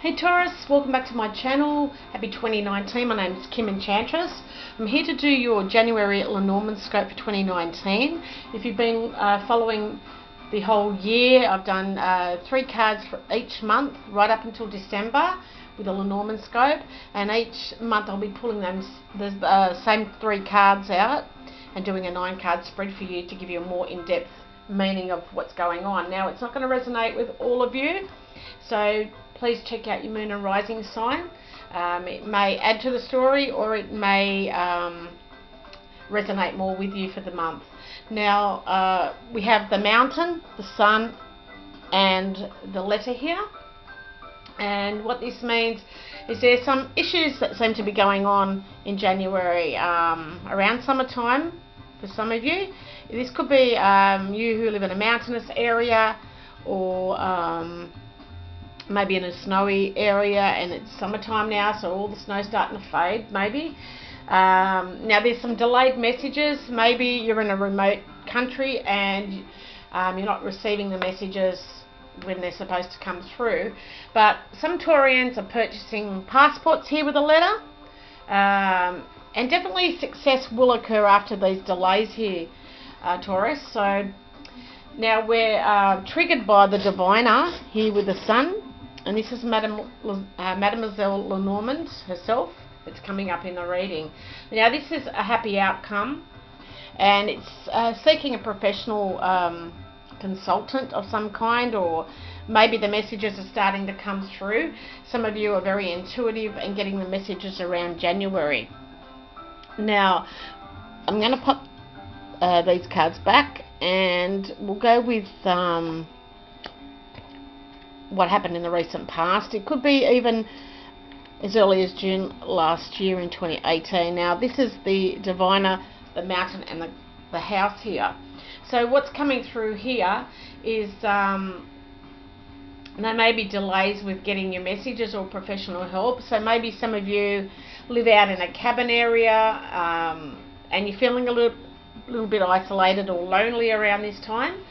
Hey Taurus, welcome back to my channel. Happy 2019. My name is Kim Enchantress. I'm here to do your January LENORMANDSCOPE for 2019. If you've been following the whole year, I've done 3 cards for each month right up until December with a LENORMANDSCOPE, and each month I'll be pulling the same 3 cards out and doing a 9-card spread for you to give you a more in-depth meaning of what's going on. Now, it's not going to resonate with all of you, so please check out your moon and rising sign. It may add to the story, or it may resonate more with you for the month. Now, we have the mountain, the sun, and the letter here. And what this means is there's some issues that seem to be going on in January around summertime for some of you. This could be you who live in a mountainous area, or maybe in a snowy area, and it's summertime now, so all the snow's starting to fade maybe. Now there's some delayed messages. Maybe you're in a remote country and you're not receiving the messages when they're supposed to come through, but some Taurians are purchasing passports here with a letter, and definitely success will occur after these delays here, Taurus. So now we're triggered by the diviner here with the sun, and this is Mademoiselle Lenormand herself that's coming up in the reading. Now this is a happy outcome, and it's seeking a professional consultant of some kind, or maybe the messages are starting to come through. Some of you are very intuitive and getting the messages around January. Now I'm going to pop these cards back, and we'll go with what happened in the recent past. It could be even as early as June last year in 2018. Now this is the diviner, the mountain, and the house here. So what's coming through here is there may be delays with getting your messages or professional help. So maybe some of you live out in a cabin area and you're feeling a little bit isolated or lonely around this time,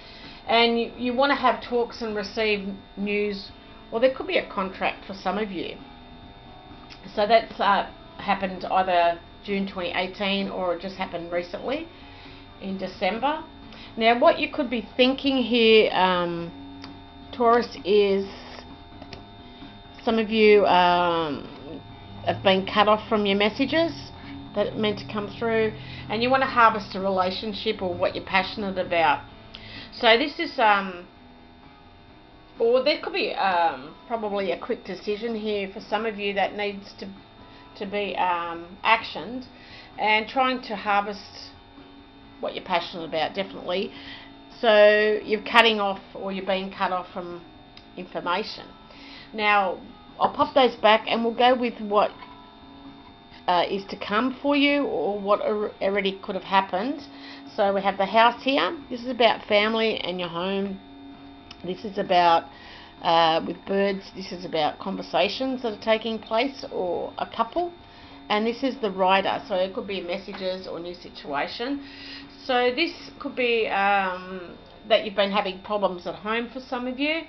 and you want to have talks and receive news, or there could be a contract for some of you. So that's happened either June 2018 or it just happened recently in December. Now what you could be thinking here, Taurus, is some of you have been cut off from your messages that are meant to come through, and you want to harvest a relationship or what you're passionate about. So this is or there could be probably a quick decision here for some of you that needs to be actioned, and trying to harvest what you're passionate about, definitely. So you're cutting off, or you're being cut off from information. Now I'll pop those back, and we'll go with what is to come for you, or what already could have happened. So we have the house here. This is about family and your home. This is about with birds, this is about conversations that are taking place, or a couple. And this is the rider, so it could be messages or new situation. So this could be that you've been having problems at home for some of you,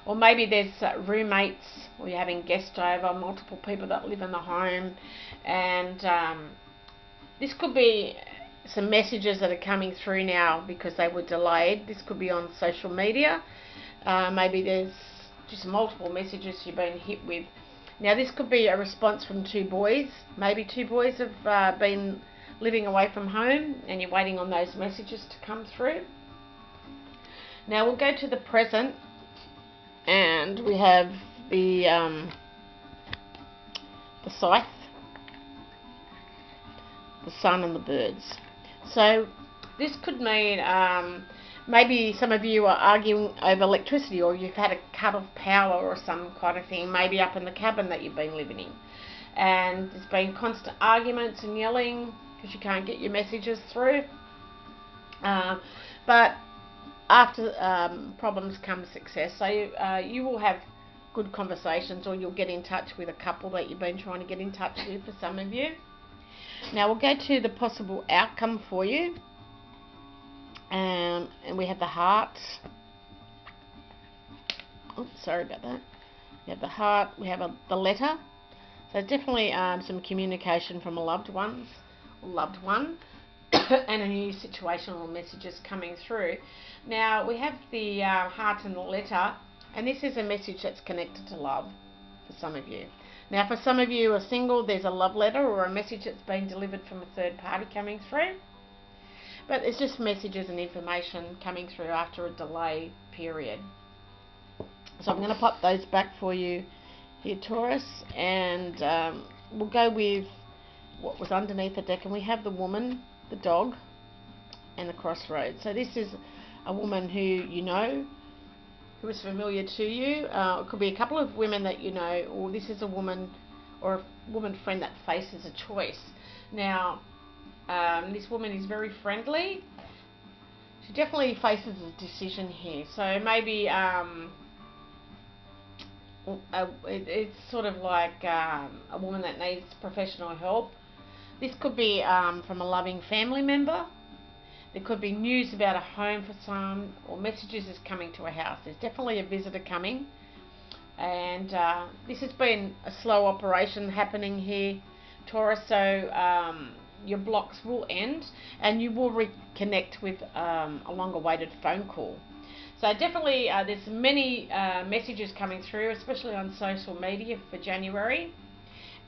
or maybe there's roommates, or you're having guests over, multiple people that live in the home, and this could be some messages that are coming through now because they were delayed. This could be on social media. Maybe there's just multiple messages you've been hit with. Now this could be a response from 2 boys. Maybe 2 boys have been living away from home, and you're waiting on those messages to come through. Now we'll go to the present, and we have the scythe, the sun, and the birds. So this could mean maybe some of you are arguing over electricity, or you've had a cut of power or some kind of thing, maybe up in the cabin that you've been living in, and there's been constant arguments and yelling because you can't get your messages through. But after problems comes success. So you will have good conversations, or you'll get in touch with a couple that you've been trying to get in touch with for some of you. Now we'll go to the possible outcome for you, and we have the heart. Oops, sorry about that. We have the heart, we have the letter. So definitely some communication from a loved one, and a new situational messages coming through. Now we have the heart and the letter, and this is a message that's connected to love for some of you. Now for some of you who are single, there's a love letter or a message that's been delivered from a third party coming through. But it's just messages and information coming through after a delay period. So I'm going to pop those back for you here, Taurus, and we'll go with what was underneath the deck. And we have the woman, the dog, and the crossroads. So this is a woman who you know, who is familiar to you. It could be a couple of women that you know, or this is a woman or a woman friend that faces a choice. Now, this woman is very friendly. She definitely faces a decision here. So maybe it's sort of like a woman that needs professional help. This could be from a loving family member. There could be news about a home for some, or messages is coming to a house. There's definitely a visitor coming, and this has been a slow operation happening here, Taurus. So your blocks will end, and you will reconnect with a long-awaited phone call. So definitely there's many messages coming through, especially on social media for January.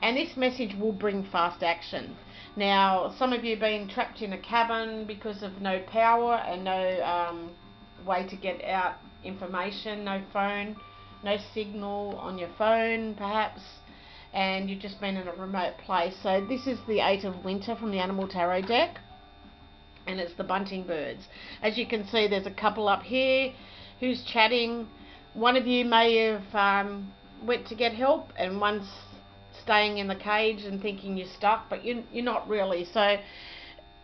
And this message will bring fast action. Now, some of you have been trapped in a cabin because of no power and no way to get out information, no phone, no signal on your phone perhaps, and you've just been in a remote place. So this is the Eight of Winter from the Animal Tarot deck, and it's the bunting birds. As you can see, there's a couple up here who's chatting. One of you may have went to get help, and one's staying in the cage and thinking you're stuck, but you're not really. So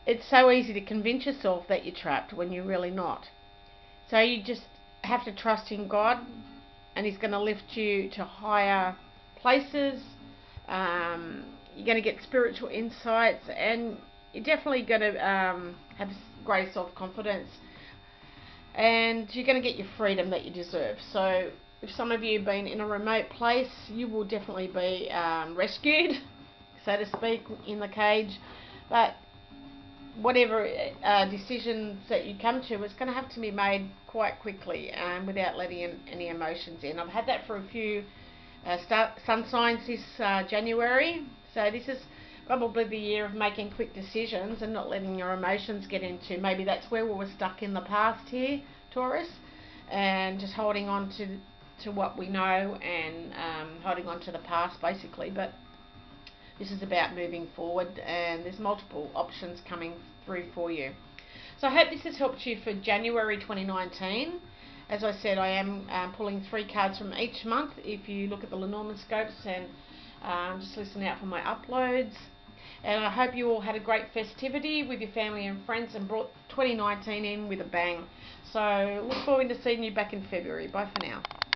it's so easy to convince yourself that you're trapped when you're really not. So you just have to trust in God, and He's going to lift you to higher places. You're going to get spiritual insights, and you're definitely going to have great self-confidence, and you're going to get your freedom that you deserve. So if some of you have been in a remote place, you will definitely be rescued, so to speak, in the cage. But whatever decisions that you come to, it's going to have to be made quite quickly without letting any emotions in. I've had that for a few sun signs this January. So this is probably the year of making quick decisions and not letting your emotions get into. Maybe that's where we were stuck in the past here, Taurus, and just holding on to what we know and holding on to the past basically. But this is about moving forward, and there's multiple options coming through for you. So I hope this has helped you for January 2019. As I said, I am pulling 3 cards from each month if you look at the Lenormand scopes, and just listen out for my uploads. And I hope you all had a great festivity with your family and friends and brought 2019 in with a bang. So look forward to seeing you back in February. Bye for now.